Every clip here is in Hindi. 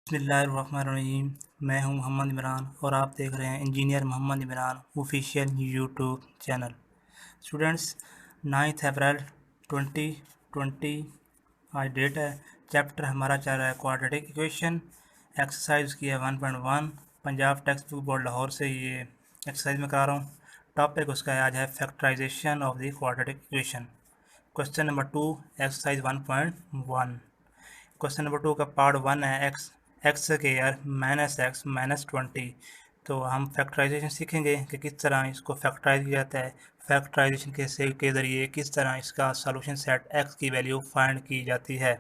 बिस्मिल्लाहिर्रहमानिर्रहीम। मैं हूं मोहम्मद इमरान और आप देख रहे हैं engineer Mohammad Imran official YouTube channel. Students, 9 April 2020 आज डेट है। चैप्टर हमारा चल रहा है क्वाड्रेटिक इक्वेशन। एक्सरसाइज की है 1.1। Punjab text book board Lahore से ये एक्सरसाइज में करा रहा हूँ। टॉपिक उसका आज है factorisation of the quadratic equation. Question number 2 exercise 1.1। Question number 2 का पार्ट 1 है x square minus x minus 20। तो हम फैक्टराइजेशन सीखेंगे कि किस तरह इसको फैक्टराइज किया जाता है, फैक्टराइजेशन के ज़रिए किस तरह इसका सॉल्यूशन सेट एक्स की वैल्यू फाइंड की जाती है।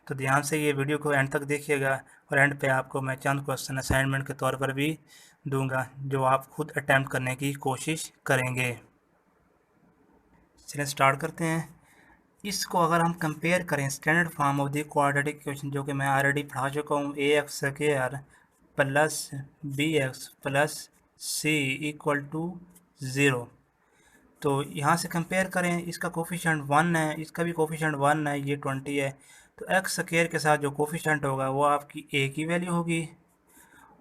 तो ध्यान से ये वीडियो को एंड तक देखिएगा और एंड पे आपको मैं चंद क्वेश्चन असाइनमेंट के तौर पर भी दूंगा जो आप खुद अटैम्प्ट करने की कोशिश करेंगे। चलिए स्टार्ट करते हैं। इसको अगर हम कंपेयर करें standard form of the quadratic equation जो कि मैं ऑलरेडी पढ़ा चुका हूँ, A X square plus B X plus C equal to 0। तो यहाँ से कंपेयर करें, इसका कोफिशिएंट 1 है, इसका भी कोफिशिएंट 1 है, ये 20 है। तो एक्स स्क्वायर के साथ जो कोफिशिएंट होगा वो आपकी ए की वैल्यू होगी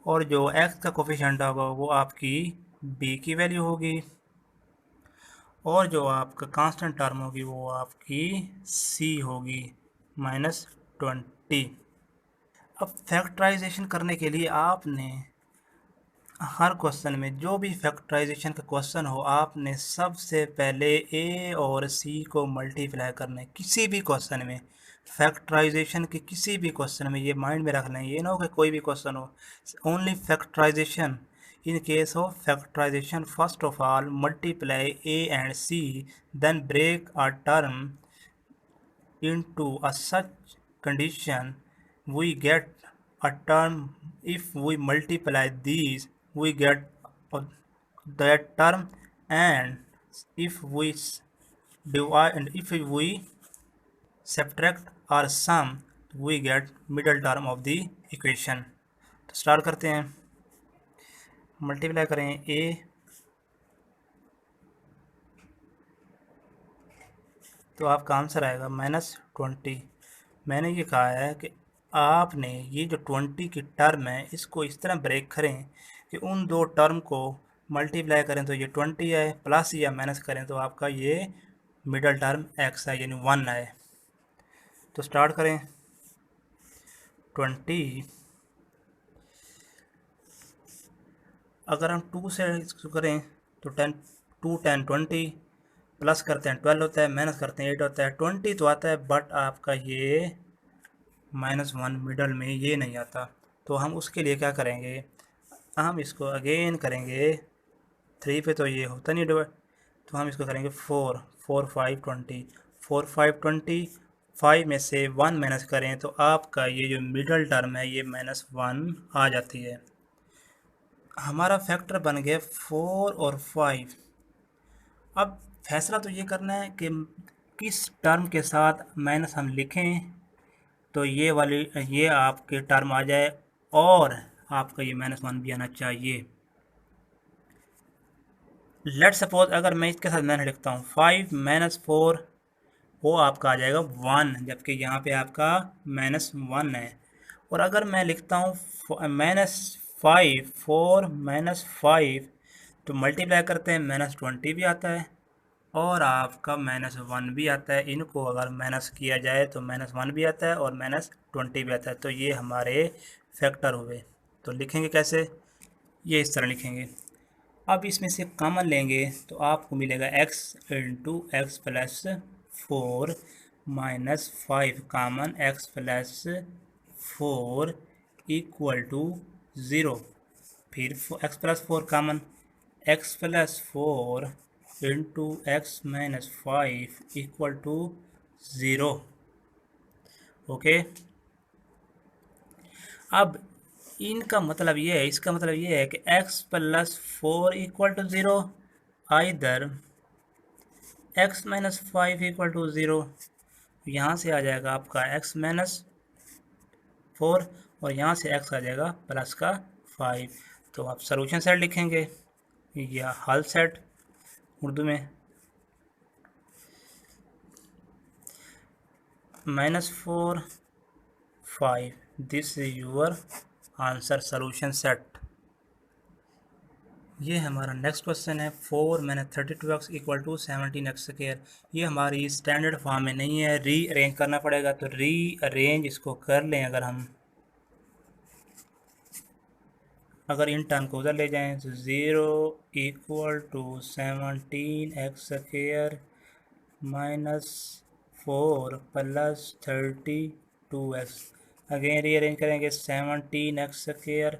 और जो एक्स का कोफिशिएंट होगा वो आपकी बी की वैल्यू होगी और जो आपका कांस्टेंट टर्म होगी वो आपकी सी होगी -20। अब फैक्टराइजेशन करने के लिए आपने हर क्वेश्चन में जो भी फैक्टराइजेशन का क्वेश्चन हो आपने सबसे पहले ए और सी को मल्टीप्लाई करना है। किसी भी क्वेश्चन में फैक्टराइजेशन के किसी भी क्वेश्चन में ये माइंड में रखना है, ये ना हो कि कोई भी क्वेश्चन हो, only factorisation. In case of factorization, first of all multiply a and c, then break a term into a such condition we get a term. If we multiply these we get that term, and if we divide and if we subtract or sum we get middle term of the equation. तो स्टार्ट करते हैं। मल्टीप्लाई करें a तो आपका आंसर आएगा -20। मैंने ये कहा है कि आपने ये जो 20 की टर्म है इसको इस तरह ब्रेक करें कि उन दो टर्म को मल्टीप्लाई करें तो ये 20 है, प्लस या माइनस करें तो आपका ये मिडल टर्म x है यानी 1 है। तो स्टार्ट करें 20। अगर हम 2 से इसको करें तो 10 2 10 20 प्लस करते हैं 12 होता है, माइनस करते हैं 8 होता है। 20 तो आता है बट आपका ये -1 मिडल में ये नहीं आता। तो हम उसके लिए क्या करेंगे, हम इसको अगेन करेंगे 3 पे तो ये होता नहीं डिवाइड, तो हम इसको करेंगे 4 4 5 20 4 5 20। 5 में से 1 माइनस करें तो आपका ये जो मिडल टर्म है ये -1 आ जाती है। हमारा फैक्टर बन गया 4 और 5। अब फैसला तो ये करना है कि किस टर्म के साथ माइनस हम लिखें तो ये वाली ये आपके टर्म आ जाए और आपका ये -1 भी आना चाहिए। लेट सपोज अगर मैं इसके साथ मैंने लिखता हूँ 5 - 4 वो आपका आ जाएगा 1, जबकि यहाँ पे आपका -1 है। और अगर मैं लिखता हूँ -5 4 -5 तो मल्टीप्लाई करते हैं -20 भी आता है और आपका -1 भी आता है। इनको अगर माइनस किया जाए तो -1 भी आता है और -20 भी आता है। तो ये हमारे फैक्टर हुए। तो लिखेंगे कैसे, ये इस तरह लिखेंगे। अब इसमें से कॉमन लेंगे तो आपको मिलेगा x into x plus 4 -5 common x plus 4 equal to 0। फिर x plus 4 common, x plus 4 into x minus 5 equal to 0। Okay, अब इनका मतलब ये है, इसका मतलब ये है कि x plus 4 equal to 0 either x minus 5 equal to 0। यहाँ से आ जाएगा आपका x माइनस 4 और यहाँ से x आ जाएगा प्लस का 5। तो आप सॉल्यूशन सेट लिखेंगे या हल सेट उर्दू में। -4 5 this is your answer solution set. ये हमारा नेक्स्ट क्वेश्चन है 4 minus 32x equal to 17x²। ये हमारी स्टैंडर्ड फॉर्म में नहीं है, री अरेंज करना पड़ेगा। तो री अरेंज इसको कर लें। अगर इन टर्म को उधर ले जाएं तो 0 equal to 17x² minus 4 plus 32x। Again rearrange करेंगे 17x²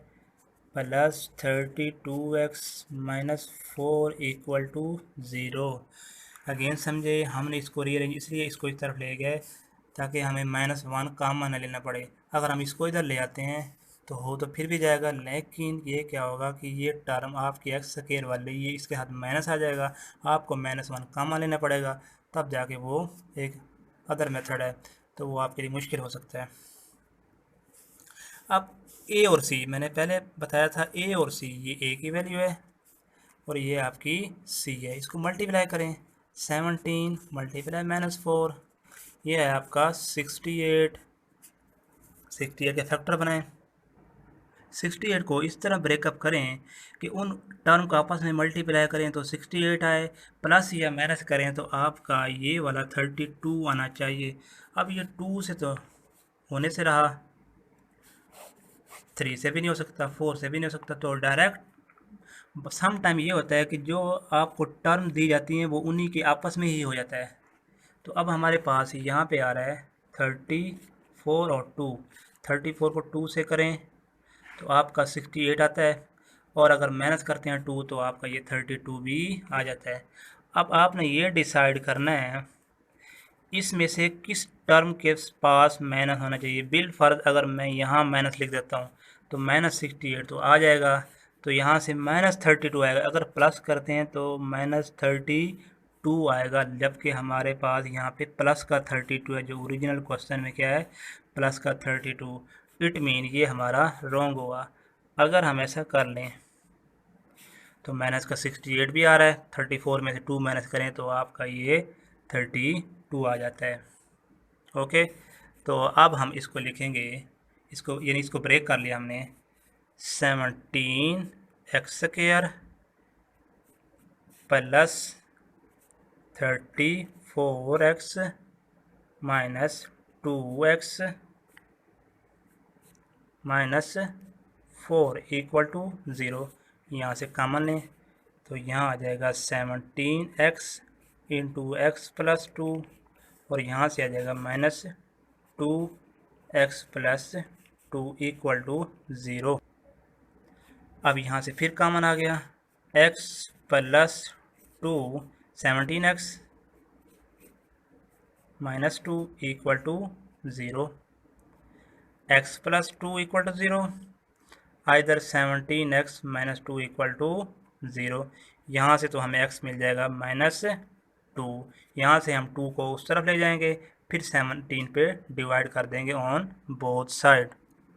plus 32x minus 4 equal to 0। Again समझे, हमने इसको रीअरेंज इसलिए इसको इस तरफ ले गए ताकि हमें -1 कॉमन न लेना पड़े। अगर हम इसको इधर ले आते हैं तो हो तो फिर भी जाएगा, लेकिन ये क्या होगा कि ये टर्म आपकी x² वाली ये इसके हाथ माइनस आ जाएगा, आपको -1 कॉमन लेना पड़ेगा, तब जाके वो एक अदर मेथड है, तो वो आपके लिए मुश्किल हो सकता है। अब ए और सी, मैंने पहले बताया था ए और सी, ये ए की वैल्यू है और ये आपकी सी है। इसको मल्टीप्लाई करें, 17 मल्टीप्लाई -4, ये है आपका 68। 68 के फैक्टर बनाएं। 68 को इस तरह ब्रेकअप करें कि उन टर्म को आपस में मल्टीप्लाई करें तो 68 आए, प्लस या माइनस करें तो आपका ये वाला 32 आना चाहिए। अब ये 2 से तो होने से रहा, 3 से भी नहीं हो सकता, 4 से भी नहीं हो सकता, तो डायरेक्ट सम टाइम ये होता है कि जो आपको टर्म दी जाती हैं वो उन्हीं के आपस में ही हो जाता है। तो अब हमारे पास यहाँ पे आ रहा है 34 और 2। 34 को 2 से करें तो आपका 68 आता है, और अगर माइनस करते हैं 2 तो आपका ये 32 भी आ जाता है। अब आपने ये डिसाइड करना है इसमें से किस टर्म के पास माइनस होना चाहिए। बिल फर्ज अगर मैं यहाँ माइनस लिख देता हूँ तो -68 तो आ जाएगा, तो यहाँ से -32 आएगा। अगर प्लस करते हैं तो -32 आएगा, जबकि हमारे पास यहाँ पे प्लस का 32 है, जो ओरिजिनल क्वेश्चन में क्या है, प्लस का 32। इट मीन ये हमारा रॉन्ग होगा। अगर हम ऐसा कर लें तो माइनस का 68 भी आ रहा है, 34 में से 2 माइनस करें तो आपका ये 32 आ जाता है। ओके, तो अब हम इसको लिखेंगे, इसको यानी इसको ब्रेक कर लिया हमने, 17x² plus 34x minus 2x minus 4 equal to 0। यहाँ से कॉमन लें तो यहाँ आ जाएगा 17x इंटू एक्स प्लस 2, और यहाँ से आ जाएगा -2x प्लस 2 इक्वल टू 0। अब यहाँ से फिर कॉमन आ गया, x plus 2 17x minus 2 equal to 0। x plus 2 equal to 0, either 17x minus 2 equal to 0। यहाँ से तो हमें x मिल जाएगा -2, यहाँ से हम 2 को उस तरफ ले जाएंगे, फिर 17 पे डिवाइड कर देंगे ऑन बोथ साइड।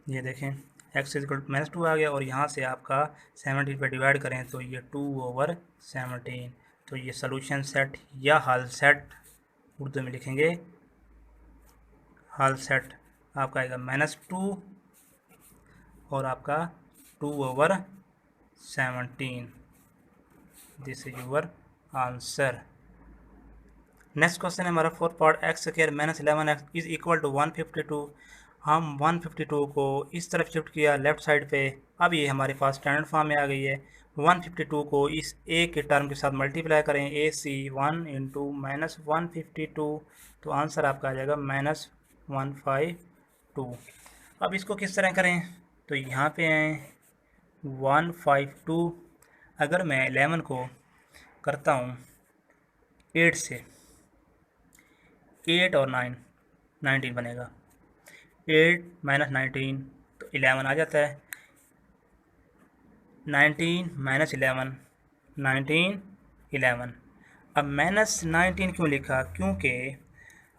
ये देखें x इक्वल टू -2 आ गया, और यहाँ से आपका 17 पे डिवाइड करें तो ये 2/17। तो ये सोल्यूशन सेट या हल सेट उर्दू में लिखेंगे, हल सेट आपका आएगा -2 और आपका 2/17। This is your answer. Next question है हमारा 4 part x² minus 11x is equal to 152। हम 152 को इस तरफ शिफ्ट किया लेफ्ट साइड पे, अब ये हमारे पास स्टैंडर्ड फॉर्म में आ गई है। 152 को इस a के टर्म के साथ मल्टीप्लाई करें, AC 1 इंटू -152, तो आंसर आपका आ जाएगा -152। अब इसको किस तरह करें, तो यहाँ पे आए 152, अगर मैं 11 को करता हूँ 8 से, 8 और 9 19 बनेगा, 8 माइनस 19 तो 11 आ जाता है, 19 माइनस 11 19 11। अब -19 क्यों लिखा, क्योंकि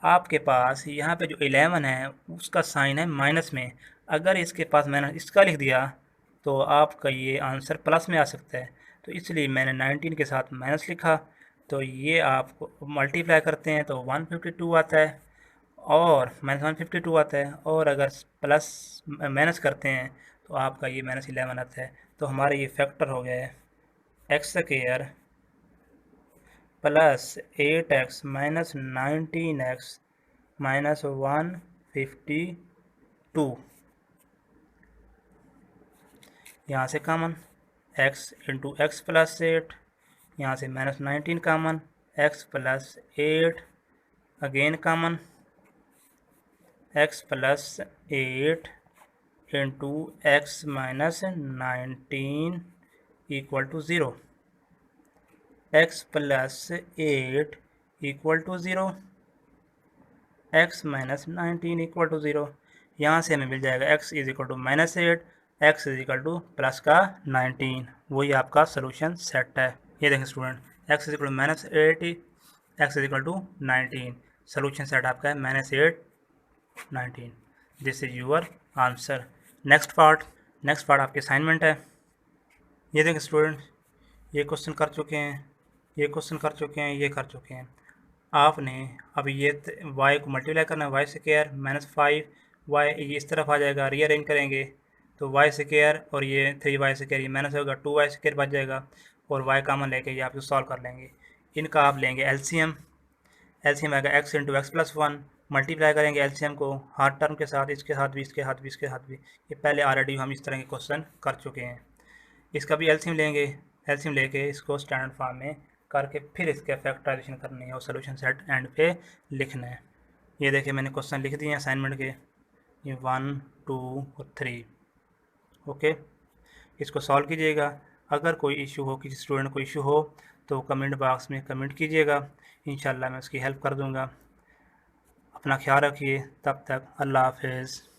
आपके पास यहाँ पे जो 11 है उसका साइन है माइनस में, अगर इसके पास मैंने इसका लिख दिया तो आपका ये आंसर प्लस में आ सकता है, तो इसलिए मैंने 19 के साथ माइनस लिखा। तो ये आपको मल्टीप्लाई करते हैं तो 152 आता है, और -152 आता है, और अगर प्लस माइनस करते हैं तो आपका ये -11 आता है। तो हमारा ये फैक्टर हो गया है x square plus 8x minus 19x minus 152। यहाँ से common x into x plus 8, यहाँ से -19 common, x plus 8 again common, x plus 8 into x minus 19 equal to 0, x plus 8 equal to 0, x minus 19 equal to 0। यहाँ से हमें मिल जाएगा x is equal to -8, x is equal to plus का 19। वही आपका सोल्यूशन सेट है। ये देखें student, x is equal to -8, x is equal to 19। Solution set आपका है -8 19। This is your answer. Next part आपकी असाइनमेंट है। ये देखें स्टूडेंट, ये क्वेश्चन कर चुके हैं, ये क्वेश्चन कर चुके हैं, ये कर चुके हैं। आपने अब ये y को मल्टीप्लाई करना है, वाई स्क्वायर -5, y ये इस तरफ आ जाएगा, रीअरेंज करेंगे तो y स्क्वायर और ये 3y स्क्वायर ये माइनस होगा, 2y स्क्वायर बच जाएगा, और y कॉमन लेके ये आप सॉल्व कर लेंगे। इनका आप लेंगे एलसीएम आएगा x into x plus 1, multiply करेंगे एलसीएम को हर टर्म के साथ, इसके साथ भी, इसके साथ भी, इसके साथ भी। ये पहले ऑलरेडी हम इस तरह के क्वेश्चन कर चुके हैं। इसका भी एलसीएम लेंगे, एलसीएम लेके इसको स्टैंडर्ड फॉर्म में करके फिर इसके फैक्टराइजेशन करनी है और सोल्यूशन सेट एंड पे लिखना है। ये देखिए मैंने क्वेश्चन लिख दिए हैं असाइनमेंट के, ये 1 2 और 3। ओके, इसको सॉल्व कीजिएगा। अगर कोई इशू हो, किसी स्टूडेंट को इशू हो तो कमेंट बॉक्स में कमेंट कीजिएगा, इंशाल्लाह मैं उसकी हेल्प कर दूँगा। अपना ख्याल रखिए, तब तक अल्लाह हाफिज़।